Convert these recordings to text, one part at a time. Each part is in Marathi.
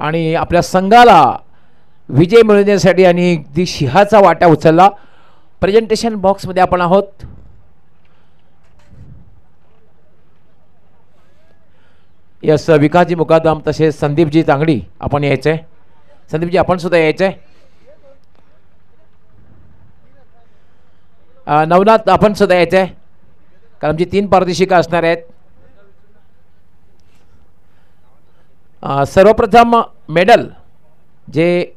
आणि आपल्या संघाला विजय मिळवण्यासाठी आणि अगदी सिंहाचा वाटा उचलला. प्रेझेंटेशन बॉक्समध्ये आपण आहोत. यस विकासजी मुकादम तसेच संदीपजी तांगडी आपण यायचंय. संदीपजी आपण सुद्धा यायचंय. नवनाथ आपण सुद्धा यायचंय कारण आमची 3 पारदर्शिका असणार आहेत. सर्वप्रथम मेडल जे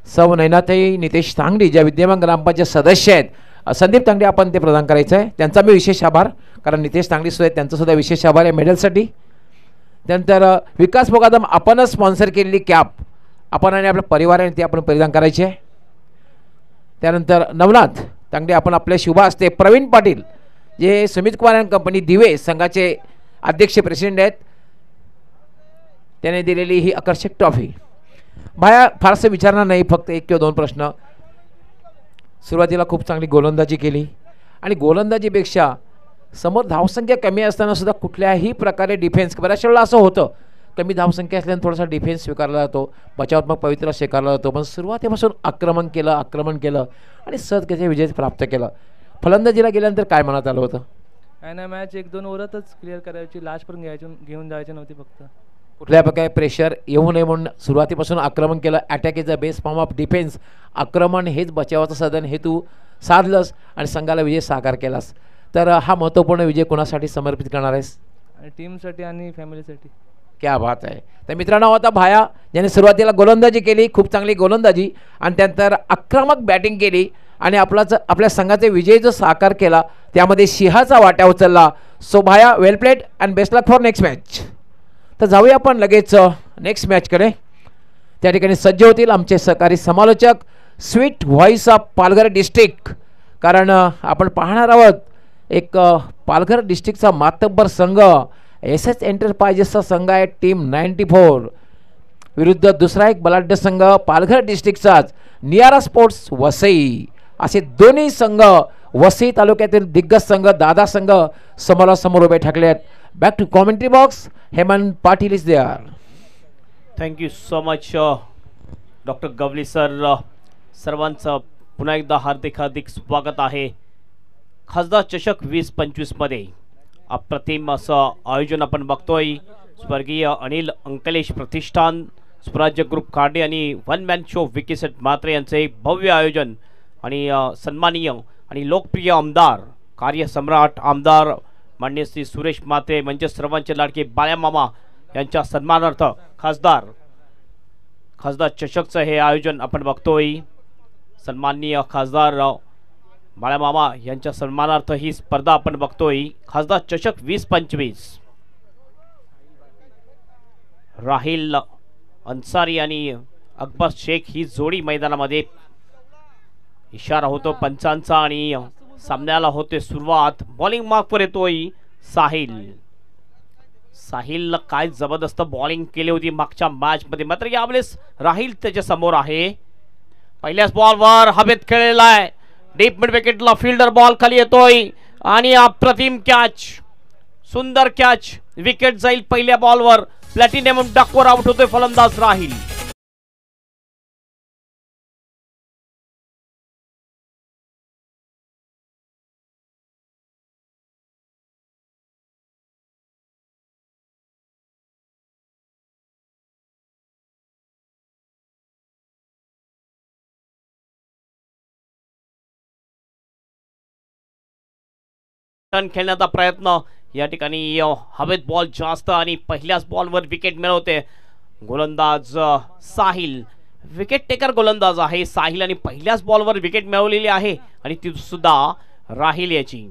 सौ नैनाताई नितेश तांगडी ज्या विद्यमान ग्रामपंचायत सदस्य आहेत संदीप तांगडी आपण ते प्रदान करायचं आहे. त्यांचा मी विशेष आभार कारण नितेश तांगडी सुद्धा आहेत त्यांचा सुद्धा विशेष आभार आहे मेडलसाठी. त्यानंतर विकास मुकादम आपणच स्पॉन्सर केलेली कॅप आपण आणि आपल्या परिवाराने ती आपण परिधान करायची आहे. त्यानंतर नवनाथ तांगडे आपण आपल्या शुभ असते. प्रवीण पाटील जे सुमित कुमार अँड कंपनी दिवे संघाचे अध्यक्ष प्रेसिडेंट आहेत त्याने दिलेली ही आकर्षक ट्रॉफी. भाया फारसं विचारणार नाही फक्त 1 किंवा 2 प्रश्न. सुरुवातीला खूप चांगली गोलंदाजी केली आणि गोलंदाजीपेक्षा समोर धावसंख्या कमी असताना सुद्धा कुठल्याही प्रकारे डिफेन्स बऱ्याच वेळेला असं होतं कमी धावसंख्या असल्याने थोडासा डिफेन्स स्वीकारला जातो बचावात्मक पवित्रा स्वीकारला जातो पण सुरुवातीपासून आक्रमण केलं आणि सहजगतीने विजय प्राप्त केला. फलंदाजीला गेल्यानंतर काय मनात आलं होतं? काय नाही मॅच 1-2 ओव्हरातच क्लिअर करायची लास्ट पण घेऊन जायची नव्हती. फक्त कुठल्या प्रकारे प्रेशर येऊ नये म्हणून सुरुवातीपासून आक्रमण केलं. Attack is the best form of defence. आक्रमण हेच बचावाचं साधन हे तू साधलंस आणि संघाला विजय साकार केलास. तर हा महत्त्वपूर्ण विजय कोणासाठी समर्पित करणार आहेस? आणि टीमसाठी आणि फॅमिलीसाठी. क्या बात आहे. तर मित्रांनो होता भाया ज्याने सुरुवातीला गोलंदाजी केली खूप चांगली गोलंदाजी आणि त्यानंतर आक्रमक बॅटिंग केली आणि आपल्या संघाचे विजय जो साकार केला त्यामध्ये सिंहाचा वाटा उचलला. So Bhaya well played and best luck for next match. तर जाऊया आपण लगेच नेक्स्ट मॅचकडे. त्या ठिकाणी सज्ज होतील आमचे सहकारी समालोचक sweet voice of Palghar district. कारण आपण पाहणार आहोत एक पालघर डिस्ट्रिक्टचा मातब्बर संघ SS एंटरप्राइजेसचा संघ आहे टीम 94 विरुद्ध दुसरा एक बलाढ्य संघ पालघर डिस्ट्रिक्टचाच नियारा स्पोर्ट्स वसई. असे दोन्ही संघ वसई तालुक्यातील दिग्गज संघ दादा संघ समोरासमोर उभे ठाकले आहेत. Back to commentary box. Hemant Patil is there. Thank you so much doctor Gawali sir. सर्वांचं पुन्हा एकदा हार्दिक स्वागत आहे. खासदार चषक 2025 मध्ये अप्रतिम असं आयोजन आपण बघतोय. स्वर्गीय अनिल अंकलेश प्रतिष्ठान स्वराज्य ग्रुप खाडे आणि वन मॅन शो विकीसेट म्हात्रे यांचे भव्य आयोजन आणि सन्माननीय आणि लोकप्रिय आमदार कार्यसम्राट आमदार माननीय श्री सुरेश म्हात्रे म्हणजे सर्वांचे लाडके बाळ्या मामा यांच्या सन्मानार्थ खासदार चषकचं हे आयोजन आपण बघतोय. सन्माननीय खासदार बाळ्या मामा यांच्या सन्मानार्थ ही स्पर्धा आपण बघतोय. खासदार चषक 2025. राहिल अन्सारी आणि अकबर शेख ही जोडी मैदानामध्ये. इशारा होतो पंचांचा आणि सामन्याला होते सुरुवात. बॉलिंग मार्कवर येतोय साहिल काय जबरदस्त बॉलिंग केली होती मागच्या मॅच मध्ये मात्र यावेळेस राहिल त्याच्या समोर आहे. पहिल्याच बॉलवर हवेत खेळलेला आहे डीप मिड विकेटला फिल्डर बॉल खाली येतोय आणि अप्रतिम कॅच सुंदर कॅच. विकेट जाईल पहिल्या बॉलवर. प्लॅटिनम डकवर आउट होतोय फलंदाज राहिल. खेळण्याचा प्रयत्न या ठिकाणी हवेत बॉल जास्त आणि पहिल्याच बॉलवर विकेट मिळवते गोलंदाज साहिल. विकेट टेकर गोलंदाज आहे साहिल आणि पहिल्याच बॉलवर विकेट मिळवलेली आहे आणि ती सुद्धा राहिल याची.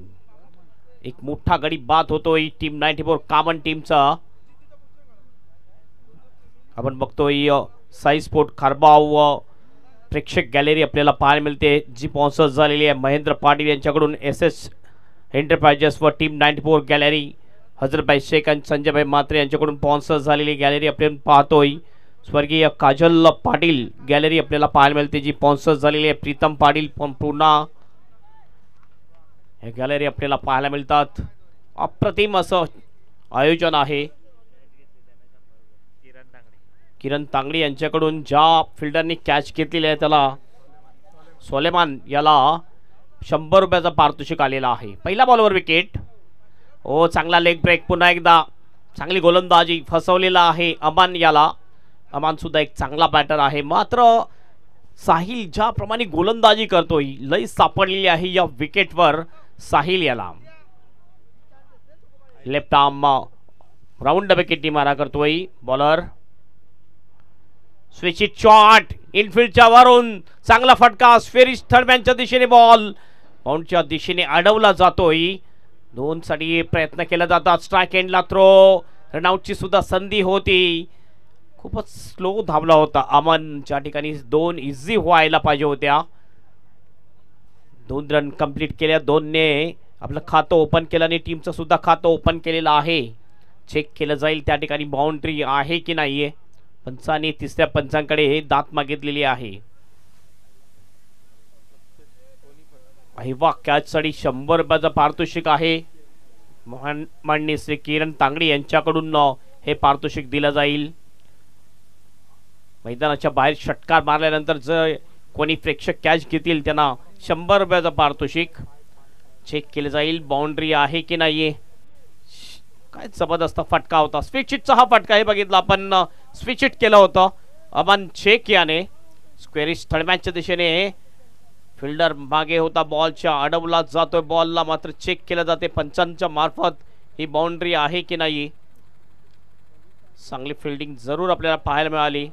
एक मोठा गडी बाद होतोय टीम 94 कामन टीमचा. आपण बघतोय साई स्पोर्ट खारबाव प्रेक्षक गॅलरी आपल्याला पाहायला मिळते जी स्पॉन्सर झालेली आहे महेंद्र पाटील यांच्याकडून. SS एंटरप्राइजेस व टीम 94 गॅलरी हजरतभाई शेख आणि संजयभाई म्हात्रे यांच्याकडून स्पॉन्सर झालेली गॅलरी आपण पाहतोय. स्वर्गीय काजल पाटील गॅलरी आपल्याला पाहायला मिळते जी स्पॉन्सर झालेली आहे प्रीतम पाटील पूर्णा. हे गॅलरी आपल्याला पाहायला मिळतात. अप्रतिम असं आयोजन आहे. किरण तांगडी यांच्याकडून ज्या फिल्डरनी कॅच घेतलेली आहे त्याला सोलेमान याला 100 रुपयाचा पारितोषिक आलेला आहे. पहिल्या बॉलवर विकेट. ओ चांगला लेग ब्रेक, पुन्हा एकदा चांगली गोलंदाजी, फसवलेला आहे अमान याला. अमान सुद्धा एक चांगला बॅटर आहे, मात्र साहिल ज्याप्रमाणे गोलंदाजी करतोय लई सापडलेली आहे या विकेटवर साहिल याला. लेफ्ट आर्म राऊंड विकेट मारा करतोय बॉलर. स्विच इट शॉट इनफिल्डच्या वरून चांगला फटका, स्फेरिश थर्डमॅनच्या दिशेने बॉल बाउंडच्या दिशेने अडवला जातोय. 2 साठी प्रयत्न केला जातात. स्ट्राइक एंडला थ्रो, रनआउटची सुद्धा संधी होती. खूपच स्लो धावला होता अमन, ज्या ठिकाणी 2 इझी व्हायला पाहिजे होत्या. 2 रन कंप्लीट केल्या. 2ने आपलं खातं ओपन केलं आणि टीमचं सुद्धा खातं ओपन केलेलं आहे. चेक केलं जाईल त्या ठिकाणी बाउंड्री आहे की नाहीये. पंचांनी तिसऱ्या पंचांकडे दात मागितलेली आहे. कॅच साठी 100 रुपयाचं पारितोषिक आहे. माननीय श्री किरण तांगडी यांच्याकडून हे पारितोषिक दिलं जाईल. मैदानाच्या बाहेर षटकार मारल्यानंतर जर कोणी प्रेक्षक कॅच घेतील त्यांना 100 रुपयाचं पारितोषिक. चेक केलं जाईल बाउंड्री आहे की नाहीये. काय जबरदस्त फटका होता. स्विच हिटचा हा फटका हे बघितला आपण, स्विच हिट केलं होतं अमन शेख याने. स्क्वेरिश थर्डमॅनच्या दिशेने फिल्डर मागे होता, बॉलच्या अडवला जातोय. बॉलला मात्र चेक केलं जाते पंचांच्या मार्फत ही बाउंड्री आहे की नाही. चांगली फिल्डिंग जरूर आपल्याला पाहायला मिळाली.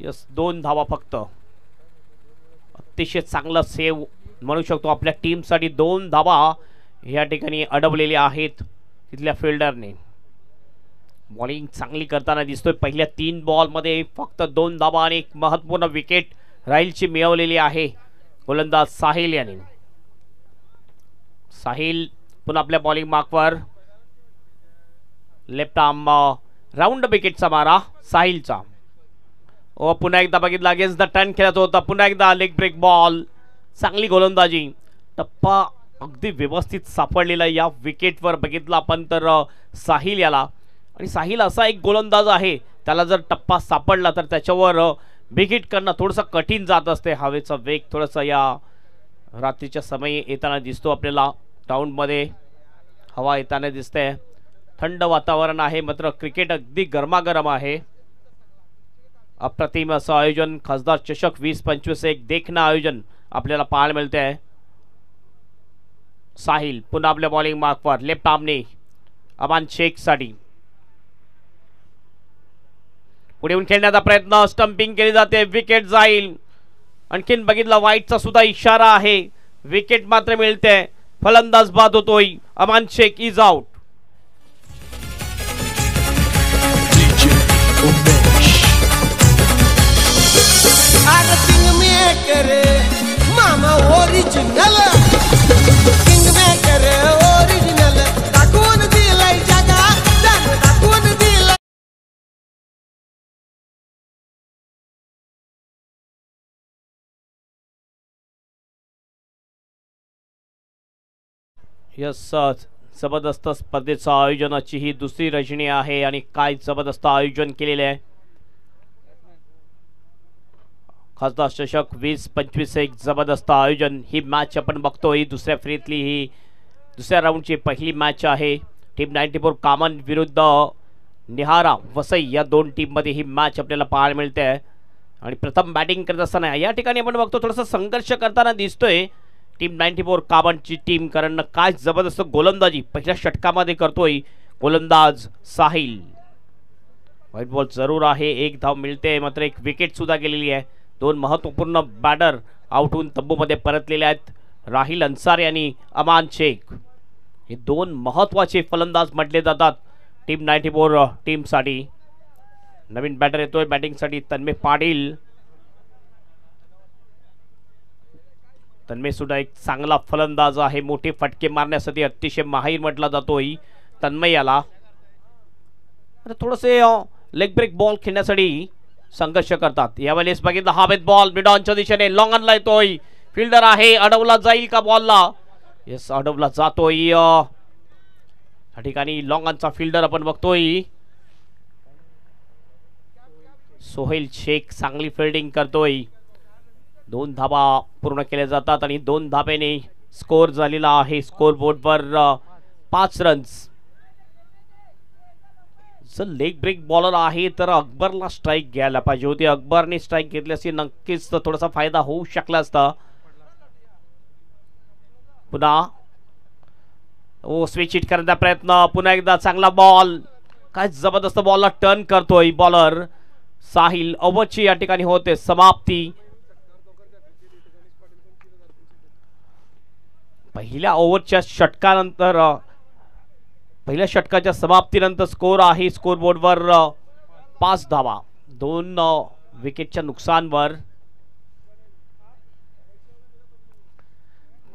यस 2 धावा फक्त. अतिशय चांगला सेव्ह म्हणू शकतो आपल्या टीम साठी. 2 धावा या ठिकाणी अडवलेल्या आहेत तिथल्या फिल्डरने. बॉलिंग चांगली करताना दिसतोय. पहिल्या 3 बॉल मध्ये फक्त 2 धावा आणि एक महत्त्वपूर्ण विकेट राहिलची मिळवलेली आहे गोलंदाज साहिल याने. साहिल पुन्हा आपल्या बॉलिंग मार्कवर. लेफ्ट आर्म राऊंड विकेटचा मारा साहिलचा. ओ पुन्हा एकदा बघितला अगेन्स्ट द टर्न खेळत होता. पुन्हा एकदा लेग ब्रेक बॉल, चांगली गोलंदाजी. टप्पा अगदी व्यवस्थित सापडलेला या विकेटवर बघितला आपण तर साहिल याला. आणि साहिल असा एक गोलंदाज आहे, त्याला जर टप्पा सापडला तर त्याच्यावर विकेट करणं थोडंसं कठीण जात असते. हवेचा वेग थोडासा या रात्रीच्या समयी येताना दिसतो आपल्याला. ग्राउंडमध्ये हवा येताना दिसते. थंड वातावरण आहे, मात्र क्रिकेट अगदी गरमागरम आहे. अप्रतिम असं आयोजन, खासदार चषक 2025 एक देखणं आयोजन आपल्याला पाहायला मिळते आहे. साहिल पुन्हा आपल्या बॉलिंग मार्कवर. लेफ्ट आर्मने अमान शेख साठी पुढे येऊन खेळण्याचा प्रयत्न, स्टंपिंग केली जाते. विकेट जाईल. आणखीन बघितला वाईटचा सुद्धा इशारा आहे. विकेट मात्र मिळते. फलंदाज बाद होतोय. अमान शेख इज आउट. मामा ओरिजिनल किंग मेकर ओरिजिनल दाखवून दिलंय जगा, दाखवून दिलंय. यस जबरदस्त स्पर्धेचं आयोजनाची ही दुसरी रजनी आहे आणि काय जबरदस्त आयोजन केलेले आहे. खासदार चषक 2025 एक जबरदस्त आयोजन. ही मॅच आपण बघतोय दुसऱ्या फेरीतली, ही दुसऱ्या राऊंडची पहिली मॅच आहे. टीम 94 कामन विरुद्ध निहारा वसई या 2 टीममध्ये ही मॅच आपल्याला पाहायला मिळते आहे. आणि प्रथम बॅटिंग करत असताना या ठिकाणी आपण बघतो थोडासा संघर्ष करताना दिसतोय टीम 94 कामनची टीम. कारण काय जबरदस्त गोलंदाजी पहिल्या षटकामध्ये करतोय गोलंदाज साहिल. व्हाईट बॉल जरूर आहे, 1 धाव मिळते, मात्र 1 विकेट सुद्धा गेलेली आहे. 2 महत्त्वपूर्ण बॅटर आउट होऊन तंबूमध्ये परतलेले आहेत. राहिल अन्सारी आणि अमान शेख हे 2 महत्त्वाचे फलंदाज म्हटले जातात टीम 94 टीमसाठी. नवीन बॅटर येतोय बॅटिंगसाठी तन्मय पाटील. तन्मय सुद्धा एक चांगला फलंदाज आहे. मोठे फटके मारण्यासाठी अतिशय माहिर म्हटला जातोय तन्मय याला. थोडसे लेग ब्रेक बॉल खेळण्यासाठी संघर्ष करतात. यावेळेस बघितलं हवेत बॉल मिडॉनच्या दिशेने लॉंग ऑनला येतोय. फिल्डर आहे, अडवला जाईल का बॉलला. यस अडवला जातोय. या ठिकाणी लॉंगांचा फिल्डर आपण बघतोय सोहेल शेख चांगली फिल्डिंग करतोय. 2 धाबा पूर्ण केल्या जातात आणि 2 धाब्याने स्कोर झालेला आहे स्कोर बोर्डवर 5 रन्स. जर लेग ब्रेक बॉलर आहे तर अकबरला स्ट्राईक घ्यायला पाहिजे होती. अकबरने स्ट्राईक घेतली असती नक्कीच थोडासा फायदा होऊ शकला असता. पुन्हा स्विच हिट करण्याचा प्रयत्न. पुन्हा एकदा चांगला बॉल. काय जबरदस्त बॉलला टर्न करतोय बॉलर साहिल. ओव्हरची या ठिकाणी होते समाप्ती. पहिल्या ओव्हरच्या षटकानंतर पहिल्या षटकाच्या समाप्तीनंतर स्कोर आहे स्कोर बोर्डवर 5 धावा 2 विकेटच्या नुकसानवर.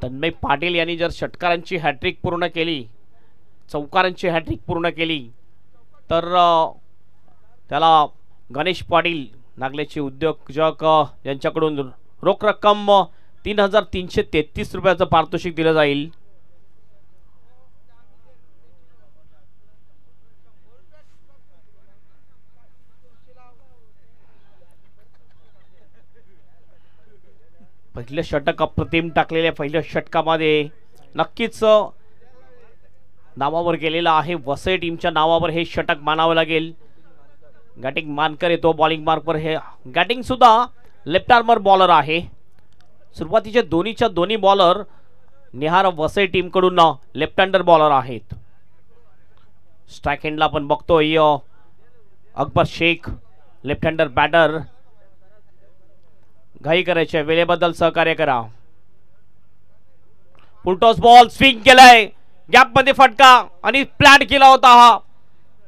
तन्मय पाटील यांनी जर षटकारांची हॅट्रिक पूर्ण केली चौकारांची हॅट्रिक पूर्ण केली तर त्याला गणेश पाटील नागल्याचे उद्योजक यांच्याकडून रोख रक्कम 3,333 रुपयाचं पारितोषिक दिलं जाईल. पहिलं षटक अप्रतिम टाकलेल्या पहिल्या षटकामध्ये नक्कीच नावावर गेलेला आहे. वसई टीमच्या नावावर हे षटक मानावं लागेल. गॅटिंग मानकर येतो बॉलिंग मार्कवर. हे गॅटिंग सुद्धा लेफ्ट आर्मर बॉलर आहे. सुरुवातीचे दोन्ही बॉलर निहार वसई टीम कडून लेफ्ट हँडर बॉलर आहेत. स्ट्राईक हँडला आपण बघतोय Akbar Shaikh left hander batter. घाई करायच्या वेळेबद्दल सहकार्य करा. फुलटॉस बॉल स्विंग केलाय गॅप मध्ये फटका आणि प्लॅन केला होता हा.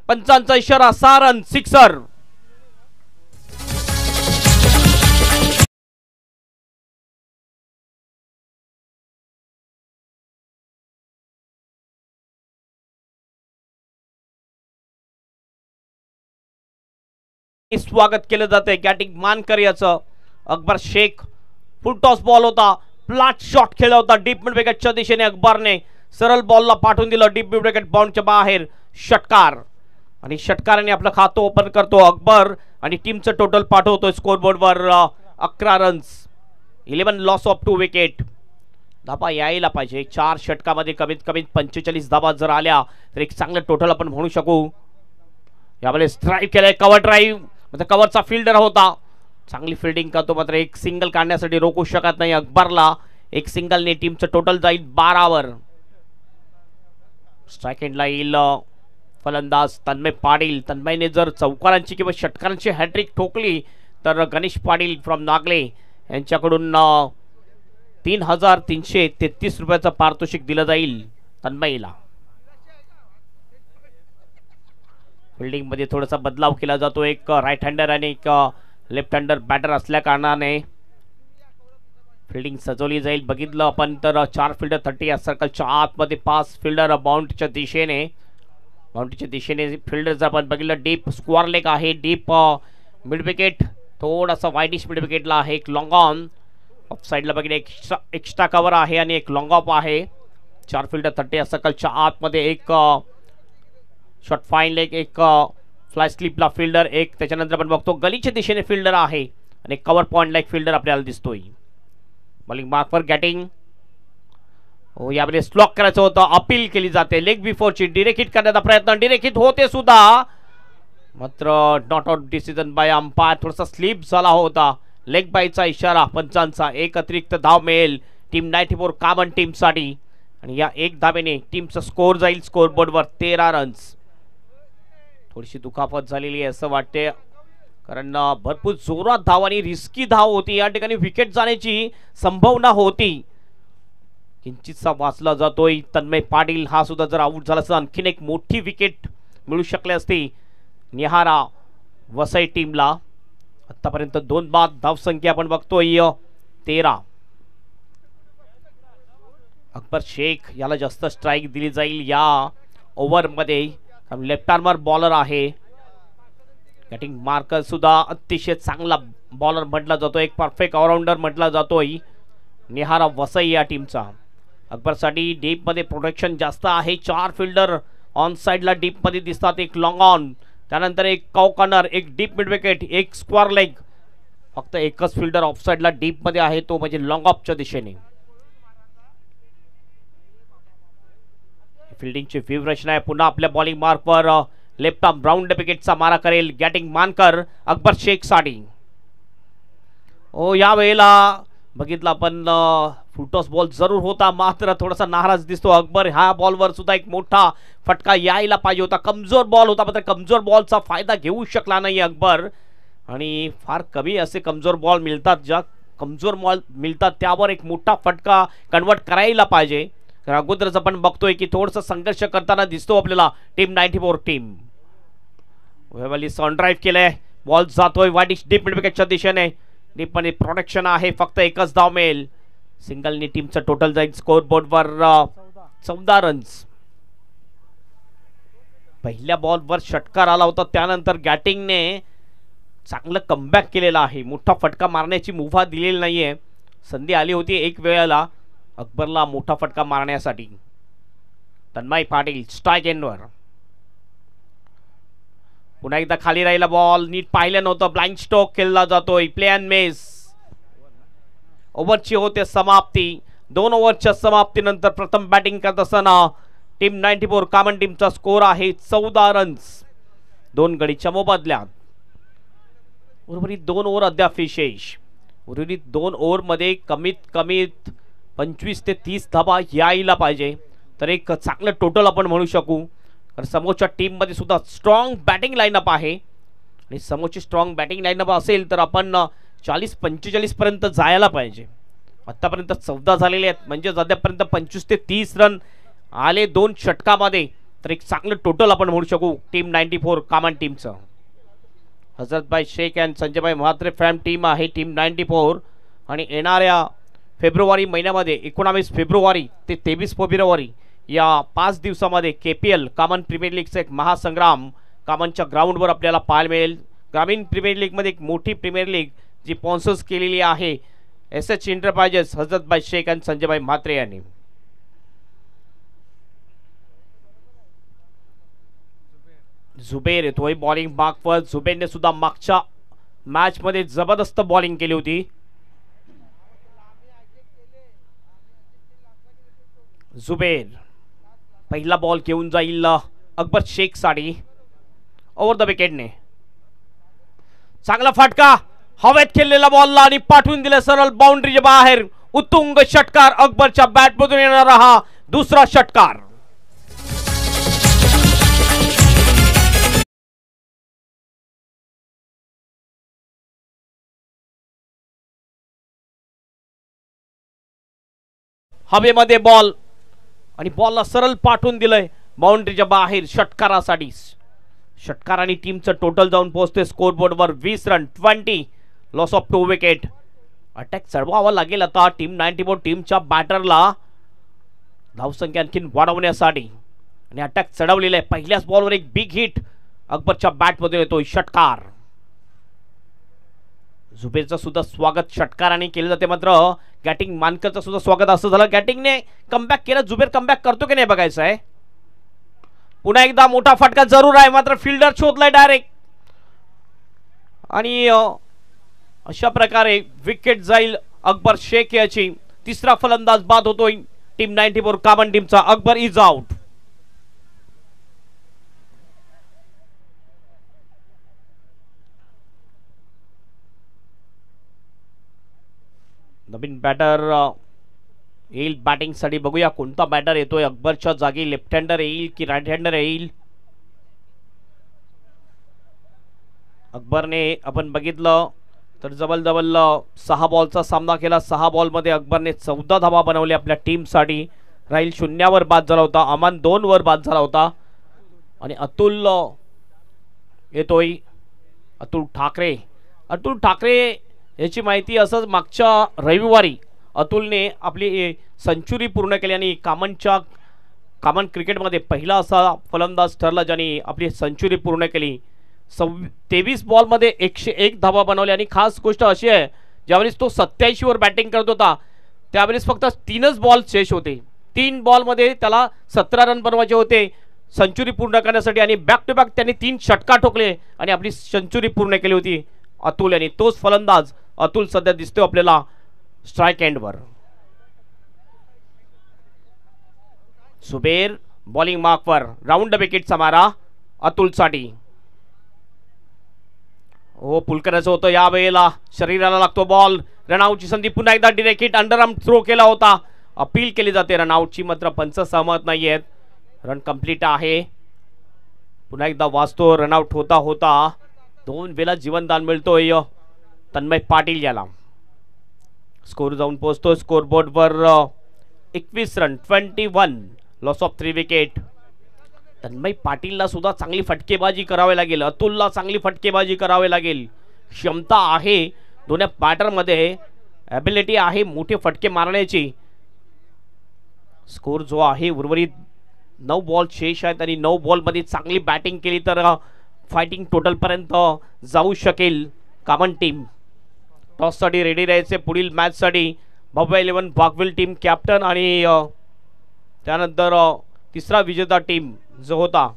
पंचांचा इशारा 6 रन सिक्सर. स्वागत केलं जाते गॅटिंग मानकर याचं. अकबर शेख फुलटॉस बॉल होता फ्लॅट शॉट खेळला होता डीप मिड विकेटच्या दिशेने. अकबरने सरळ बॉलला पाठवून दिलं डीप मिड विकेट बाउंडच्या बाहेर. षटकार आणि षटकाराने आपलं खातं ओपन करतो अकबर आणि टीमचं टोटल पाठवतोय स्कोर बोर्डवर 11 रन्स 11 लॉस ऑफ 2 विकेट. धाबा यायला पाहिजे 4 षटकामध्ये कमीत कमी 45 धाबा जर आल्या तर एक चांगलं टोटल आपण म्हणू शकू. यावेळेस स्ट्राईक केलाय कव्हर ड्राईव्ह म्हणजे कव्हरचा फिल्डर होता. चांगली फिल्डिंग करतो मात्र एक सिंगल काढण्यासाठी रोखू शकत नाही अकबरला. एक सिंगलने टीमचं टोटल जाईल 12 वर. स्ट्राईक एंडला येईल फलंदाज तन्मय पाटील. तन्मयने जर चौकारांची किंवा षटकारांची हॅट्रिक ठोकली तर गणेश पाटील फ्रॉम नागले यांच्याकडून 3,333 रुपयाचं पारितोषिक दिलं जाईल तन्मयला. फिल्डिंग मध्ये थोडासा बदलाव केला जातो. एक राईट हँडर आणि एक लेफ्ट हँडर बॅटर असल्या कारणाने फिल्डिंग सजवली जाईल. बघितलं आपण तर 4 फिल्डर 30 या सर्कलच्या आतमध्ये 5 फिल्डर बाउंड्रीच्या दिशेने फिल्डर जर आपण बघितलं डीप स्क्वेअर लेग आहे. डीप मिड विकेट थोडासा वाईडिश मिड विकेटला आहे. एक लॉंग ऑन ऑफ साईडला बघितलं एक्स्ट्रा कव्हर आहे आणि एक लॉंग ऑफ आहे. 4 फिल्डर 30 या सर्कलच्या आतमध्ये एक शॉर्ट फाईन लेग एक फ्लाय स्लिपला फिल्डर एक. त्याच्यानंतर आपण बघतो गलीच्या दिशेने फिल्डर आहे आणि कव्हर पॉइंटला एक फिल्डर आपल्याला दिसतोय. बॉलिंग मार्कवर गॅटिंग यामध्ये स्लॉक करायचं होतं. अपील केली जाते लेग बिफोरची. डिरेक्ट हिट करण्याचा प्रयत्न डिरेक्ट हिट होते सुद्धा मात्र not out decision bye umpire. थोडासा स्लिप झाला होता. लेग बायचा इशारा पंचांचा. एक अतिरिक्त धाव मिळेल टीम 94 कामन टीमसाठी आणि या एक धावेने टीमचा स्कोर जाईल स्कोर बोर्डवर 13 रन्स. थोडीशी दुखापत झालेली आहे असं वाटते कारण भरपूर जोरात धाव आणि रिस्की धाव होती. या ठिकाणी विकेट जाण्याची संभावना होती. किंचितसा वाचला जातोय. तन्मय पाटील हा सुद्धा जर आऊट झाला असता आणखीन एक मोठी विकेट मिळू शकली असती निहारा वसई टीमला. आतापर्यंत 2 बाद धावसंख्या आपण बघतोय 13. अकबर शेख याला जास्त स्ट्राईक दिली जाईल या ओव्हरमध्ये. लेफ्ट आर्मर बॉलर आहे. बॅटिंग मार्कर सुद्धा अतिशय चांगला बॉलर म्हटला जातो. एक परफेक्ट ऑलराऊंडर म्हटला जातोय निहारा वसई या टीमचा. अकबरसाठी डीप मध्ये प्रोटेक्शन जास्त आहे. 4 फिल्डर ऑन साइडला डीप मध्ये दिसतात, एक लॉंग ऑन, त्यानंतर एक काउ कॉर्नर, एक डीप मिड विकेट, एक स्क्वेअर लेग. फक्त एकच फिल्डर ऑफ साइडला डीप मध्ये आहे, तो म्हणजे लॉंग ऑफच्या दिशेने. फिल्डिंगची व्यूहरचना आहे. पुन्हा आपल्या बॉलिंग मार्कवर लेफ्ट आर्म राऊंड विकेटचा मारा करेल गॅटिंग मानकर अकबर शेख साठी. या वेळेला बघितलं आपण फुलटॉस बॉल जरूर होता, मात्र थोडासा नाराज दिसतो अकबर. ह्या बॉलवर सुद्धा एक मोठा फटका यायला पाहिजे होता. कमजोर बॉल होता, मात्र कमजोर बॉलचा फायदा घेऊ शकला नाही अकबर. आणि फार कमी असे कमजोर बॉल मिळतात, ज्या कमजोर बॉल मिळतात त्यावर एक मोठा फटका कन्वर्ट करायला पाहिजे. अगोदरच आपण बघतोय की थोडंसं संघर्ष करताना दिसतो आपल्याला टीम 94 टीम. वेवली ऑन ड्राईव्ह केलंय, बॉल जातोय वाईट डीप मिड विकेटच्या दिशेने. डीप मध्ये प्रोटेक्शन आहे, फक्त एकच धाव मिळेल. सिंगलनी टीमचं टोटल जाईल स्कोर बोर्डवर 14 रन्स. पहिल्या बॉलवर षटकार आला होता, त्यानंतर गॅटिंगने चांगलं कमबॅक केलेलं आहे. मोठा फटका मारण्याची मुभा दिलेली नाहीये. संधी आली होती एक वेळेला अकबरला मोठा फटका मारण्यासाठी. तन्मय पाटील स्ट्राइक एंडवर. पुन्हा एकदा खाली राहिला बॉल, नीट पाहिलं नव्हतं, ब्लाइंड स्ट्रोक केला जातोय. Play and miss. ओव्हरची होते समाप्ती. 2 ओव्हरच्या समाप्तीनंतर प्रथम बॅटिंग करत असताना टीम 94 कॉमन टीमचा स्कोर आहे 14 रन्स 2 गडीच्या मोबदल्यात. उर्वरित 2 ओव्हर अद्याप विशेष. उर्वरित 2 ओव्हरमध्ये कमीत कमीत 25 ते 30 धावा यायला पाहिजे, तर एक चांगलं टोटल आपण म्हणू शकू. कारण समोरच्या टीममध्ये सुद्धा स्ट्रॉंग बॅटिंग लाईनअप आहे आणि समोरची स्ट्रॉंग बॅटिंग लाईनअप असेल तर आपण 40-45 पर्यंत जायला पाहिजे. आतापर्यंत 14 झालेले आहेत, म्हणजे अद्यापर्यंत 25 ते 30 रन आले 2 षटकामध्ये, तर एक चांगलं टोटल आपण म्हणू शकू टीम 94 कॉमन टीमचं. Hazratbhai Shaikh and Sanjaybhai Mhatre fam team आहे टीम 94. आणि येणाऱ्या फेब्रुवारी महिन्यामध्ये 19 फेब्रुवारी ते 23 फेब्रुवारी या 5 दिवसामध्ये KPL कॉमन प्रीमियर लीगचा एक महासंग्राम कॉमनच्या ग्राउंडवर आपल्याला पाहायला मिळेल. ग्रामीण प्रीमियर लीगमध्ये एक मोठी प्रीमियर लीग जी स्पॉन्सर्स केलेली आहे SH एंटरप्राइजेस हजरतभाई शेख आणि संजयभाई म्हात्रे यांनी. जुबेर येतोय बॉलिंग मार्कवर. जुबेरने सुद्धा मागच्या मॅच मध्ये जबरदस्त बॉलिंग केली होती. जुबेर पहिला बॉल घेऊन जाईल अकबर शेख साठी ओव्हर द विकेटने. चांगला फटका हवेत खेळलेला बॉलला आणि पाठवून दिले सरळ बाउंड्रीच्या बाहेर. उत्तुंग षटकार अकबरच्या बॅटमधून येणारा हा दुसरा षटकार. हवेमध्ये बॉल आणि बॉलला सरळ पाठवून दिलंय बाउंड्रीच्या बाहेर षटकारासाठी. षटकार आणि टीमचं टोटल जाऊन पोहोचते स्कोर बोर्डवर 20 run 20 loss of 2 wicket. Attack चढवावा लागेल आता टीम 94 टीमच्या बॅटरला धावसंख्या आणखीन वाढवण्यासाठी. आणि अटॅक चढवलेला आहे. पहिल्याच बॉलवर एक बिग हिट अकबरच्या बॅटमध्ये येतोय षटकार. जुबेरचं सुद्धा स्वागत षटकाराने केलं जाते, मात्र गॅटिंग मानकरचं सुद्धा स्वागत असं झालं. गॅटिंगने कमबॅक केलं, जुबेर कमबॅक करतो की नाही बघायचं आहे. पुन्हा एकदा मोठा फटका जरूर आहे, मात्र फिल्डर शोधलाय डायरेक्ट आणि अशा प्रकारे विकेट जाईल अकबर शेख याची. तिसरा फलंदाज बाद होतोय टीम 94 कॉमन टीमचा. Akbar is out. नवीन बॅटर येईल बॅटिंग साठी. बघूया कोणता बॅटर येतोय अकबरच्या जागी. लेफ्ट हँडर येईल की राईट हँडर येईल. अकबरने आपण बघितलं तर जवळ 6 बॉलचा सामना केला. 6 बॉलमध्ये अकबरने 14 धावा बनवल्या आपल्या टीमसाठी. राहील 0 बाद झाला होता. अमान 2 बाद झाला होता. आणि अतुल येतोय. अतुल ठाकरे याची माहिती असंच मागच्या रविवारी अतुलने आपली सेंचुरी पूर्ण केली आणि कॉमन क्रिकेटमध्ये पहिला असा फलंदाज ठरला ज्याने आपली सेंचुरी पूर्ण केली. 23 बॉलमध्ये 101 धावा बनवल्या. आणि खास गोष्ट अशी आहे, ज्यावेळेस तो 87 वर बॅटिंग करत होता त्यावेळेस फक्त 3च बॉल शेष होते. 3 बॉलमध्ये त्याला 17 रन बनवायचे होते. सेंचुरी पूर्ण करण्यासाठी आणि बॅक टू बॅक त्यांनी 3 षटकार ठोकले आणि आपली सेंचुरी पूर्ण केली होती अतुल यांनी. तोच फलंदाज अतुल सध्या दिसतोय आपल्याला स्ट्राइक एंडवर. सुबेर बॉलिंग मार्कवर, राऊंड विकेटचा मारा अतुलसाठी. हो पुल करायचं होतं यावेळेला, शरीराला लागतो बॉल. रनआउटची संधी, पुन्हा एकदा डिरेक्ट हिट, अंडरआर्म थ्रो केला होता. अपील केली जाते रनआउटची, मात्र पंच सहमत नाही आहेत. रन कंप्लीट आहे. पुन्हा एकदा वाचतो रनआउट होता होता 2 वेळा जीवनदान मिळतोय तन्मय पाटील याला. स्कोर जाऊन पोहोचतो स्कोरबोर्डवर 21 run 21, loss of 3 wicket. Tanmay पाटीलला सुद्धा चांगली फटकेबाजी करावी लागेल, अतुलला चांगली फटकेबाजी करावी लागेल. क्षमता आहे दोन्ही बॅटरमध्ये, ॲबिलिटी आहे मोठे फटके मारण्याची. स्कोर जो आहे उर्वरित 9 बॉल शेष आहेत आणि 9 बॉलमध्ये चांगली बॅटिंग केली तर फायटिंग टोटलपर्यंत जाऊ शकेल कामन टीम. टॉससाठी रेडी राहायचे पुढील मॅचसाठी. भव्य 11 वाघविल टीम कॅप्टन आणि त्यानंतर तिसरा विजेता टीम जो होता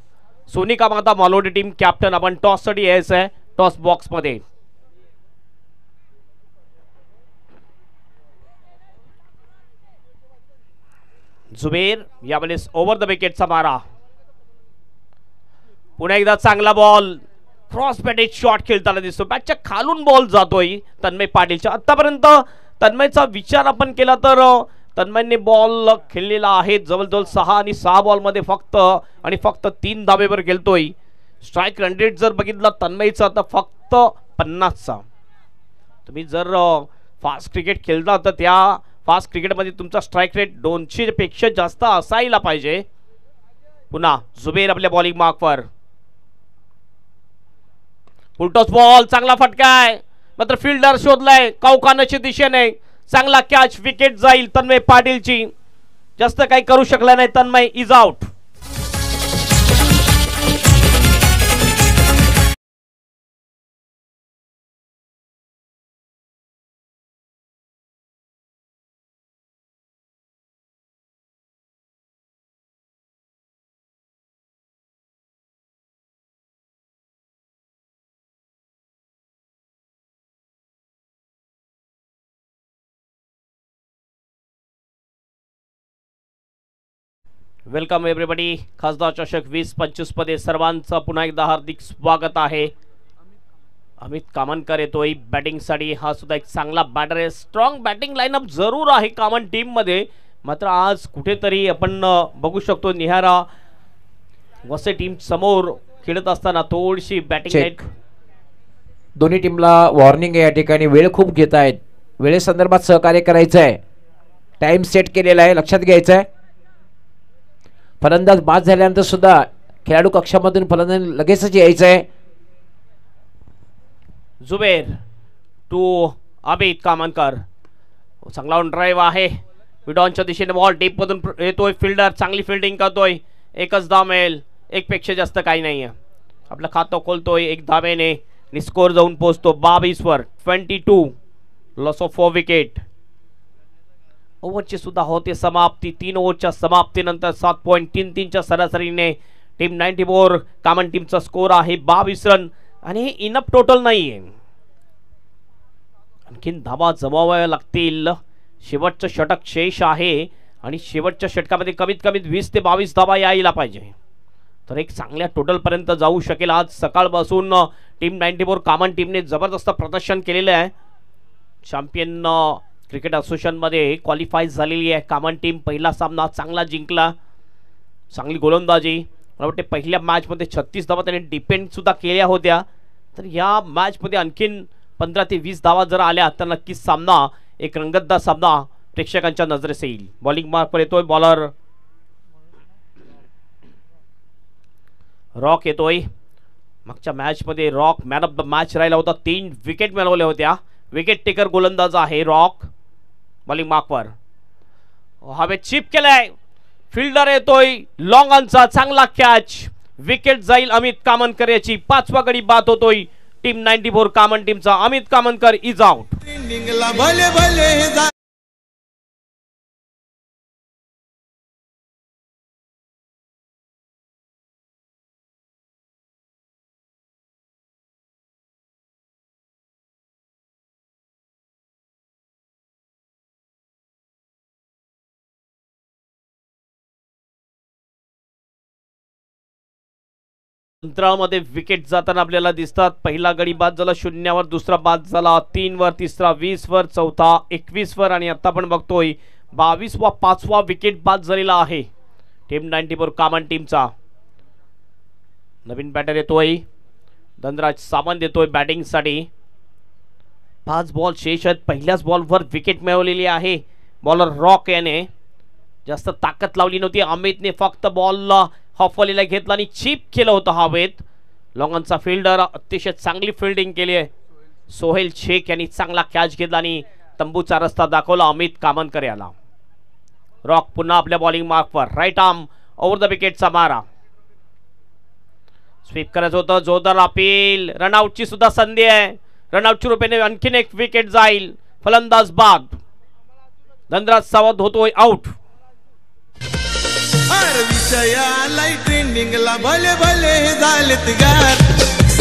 सोनिका माता मालोडी टीम कॅप्टन. आपण टॉससाठी यायचं आहे टॉस बॉक्समध्ये. जुबेर यावेळेस ओव्हर द विकेटचा मारा. पुन्हा एकदा चांगला बॉल, क्रॉस बॅटेड शॉट खेळताना दिसतो. बॅटच्या खालून बॉल जातोय तन्मय पाटीलच्या. आतापर्यंत तन्मयचा विचार आपण केला तर तन्मयने बॉल खेळलेला आहे जवळजवळ 6 आणि 6 बॉलमध्ये फक्त 3 धावेवर खेळतोय. स्ट्राईक रन रेट जर बघितला तन्मयचा तर फक्त 50चा. तुम्ही जर फास्ट क्रिकेट खेळता तर त्या फास्ट क्रिकेटमध्ये तुमचा स्ट्राईक रेट 200 पेक्षा जास्त असायला पाहिजे. पुन्हा जुबेर आपल्या बॉलिंग मार्कवर. फुलटॉस बॉल, चांगला फटकाय, मात्र फिल्डर शोधलाय कौकानाच्या दिशेने. चांगला कॅच, विकेट जाईल तन्मय पाटीलची. जास्त काही करू शकला नाही Tanmay, is out. Welcome everybody. खासदार चषक 20-25 मध्ये सर्वांचं पुन्हा एकदा हार्दिक स्वागत आहे. अमित कामनकर येतोय बॅटिंगसाठी. हा सुद्धा एक चांगला बॅटर आहे. स्ट्रॉंग बॅटिंग लाईनअप जरूर आहे कामन टीम मध्ये, मात्र आज कुठेतरी आपण बघू शकतो निहारा वसे टीम समोर खेळत असताना थोडीशी बॅटिंग लाईन. दोन्ही टीमला वॉर्निंग आहे या ठिकाणी. वेळ खूप घेत आहेत, वेळेसंदर्भात सहकार्य करायचं आहे. टाइम सेट केलेला आहे, लक्षात घ्यायचं आहे. फलंदाज बाद झाल्यानंतर सुद्धा खेळाडू कक्षामधून फलंदाज लगेचच यायचं आहे. जुबेर टू अमित कामनकर. चांगला ऑन ड्राईव्ह आहे. विडॉनच्या दिशेने बॉल डीप मधून येतोय. फिल्डर चांगली फिल्डिंग करतोय. एकच धाव मिळेल, एक पेक्षा जास्त काही नाहीये. आपलं खातं खोलतोय 1 धावेने आणि स्कोर जाऊन पोहोचतो 22 वर 22, लॉस ऑफ 4 विकेट. ओव्हरची सुद्धा होते समाप्ती. 3 ओव्हरच्या समाप्तीनंतर 7.33च्या सरासरीने टीम 94 कामन टीमचा स्कोर आहे 22 रन आणि हे इनफ टोटल नाहीये. आणखीन धावा जमावाव्या लागतील. शेवटचं षटक शेष आहे आणि शेवटच्या षटकामध्ये कमीत कमी 20 ते 22 धावा यायला पाहिजे, तर एक चांगल्या टोटल पर्यंत जाऊ शकेल. आज सकाळपासून टीम 94 कामन टीमने जबरदस्त प्रदर्शन केलेलं आहे. चॅम्पियन क्रिकेट असोसिएशन मध्ये क्वालिफाय झालेली आहे कामन टीम. पहिला सामना चांगला जिंकला, चांगली गोलंदाजी. मला वाटते पहिल्या मॅच मध्ये 36 धावा त्याने डिपेंड सुद्धा केल्या होत्या, तर या मॅच मध्ये आणखीन 15 ते 20 धावा जर आल्या तर नक्कीच सामना एक रंगतदार सामना प्रेक्षकांच्या नजरेस येईल. बॉलिंग मार्कवर येतोय बॉलर रॉक येतोय. मागच्या मॅच मध्ये rock man of the match राहिला होता. 3 विकेट मिळवल्या होत्या. विकेट टेकर गोलंदाज आहे रॉक. बॉलिंग मार्कवर हवेत चिप केलाय. फिल्डर येतोय लॉंग ऑनचा, चांगला कॅच. विकेट जाईल अमित कामनकर याची. 5वा गडी बाद होतोय टीम 94 कामन टीमचा. Amit Kamankar is out. भले भले अंतराळमध्ये विकेट जाताना आपल्याला दिसतात. पहिला गडी बाद झाला 0 वर, दुसरा बाद झाला 3 वर, तिसरा 20 वर, चौथा 21 वर आणि आता आपण बघतोय 22 वा 5वा विकेट बाद झालेला आहे टीम 94 कामन टीमचा. नवीन बॅटर येतोय, धनराज सामंत येतोय बॅटिंग साठी. 5 बॉल शेष आहेत. पहिल्याच बॉलवर विकेट मिळवलेली आहे. बॉलर रॉक याने जास्त ताकद लावली नव्हती. अमितने फक्त बॉल हॉफवालीला घेतला आणि चीप केलं होतं हवेत. लॉंगनचा फिल्डर अतिशय चांगली फिल्डिंग केली आहे. सोहेल शेख यांनी चांगला कॅच घेतला आणि तंबूचा रस्ता दाखवला अमित कामनकर याला. रॉक पुन्हा आपल्या बॉलिंग मार्कवर, राईट आर्म ओव्हर द विकेटचा मारा. स्वीप करायचं होतं, जोरदार अपील. रनआउटची सुद्धा संधी आहे. रनआउटच्या रूपाने आणखीन एक विकेट जाईल. फलंदाज बाद. धनराज सावंत होतोय आउट. विषयाला ट्रेंडिंगला भले भले झालेत गार.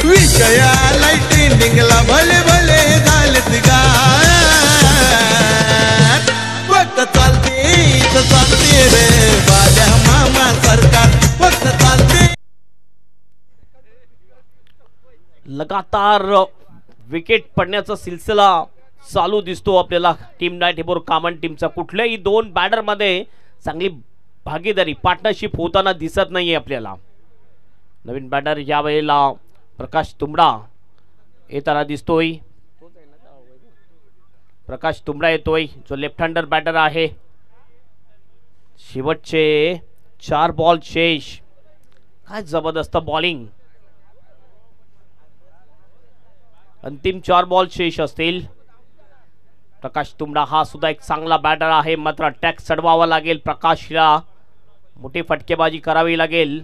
विषयाला ट्रेंडिंगला भले भले झालेत गार. फक्त चालते रे बाल्या मामा सरकार. फक्त चालते. लगातार विकेट पडण्याचा सिलसिला चालू दिसतो आपल्याला टीम 94 कामन टीमचा. कुठल्याही 2 बॅटर मध्ये चांगली भागीदारी पार्टनरशिप होताना दिसत नाहीये आपल्याला. नवीन बॅटर या वेळेला प्रकाश तुंबडा येताना दिसतोय. प्रकाश तुंबडा येतोय जो लेफ्ट हँडर बॅटर आहे. शेवटचे 4 बॉल शेष. काय जबरदस्त बॉलिंग. अंतिम 4 बॉल शेष असतील. प्रकाश तुंबडा हा सुद्धा एक चांगला बॅटर आहे, मात्र अटॅक चढवावा लागेल. प्रकाशला मोठी फटकेबाजी करावी लागेल.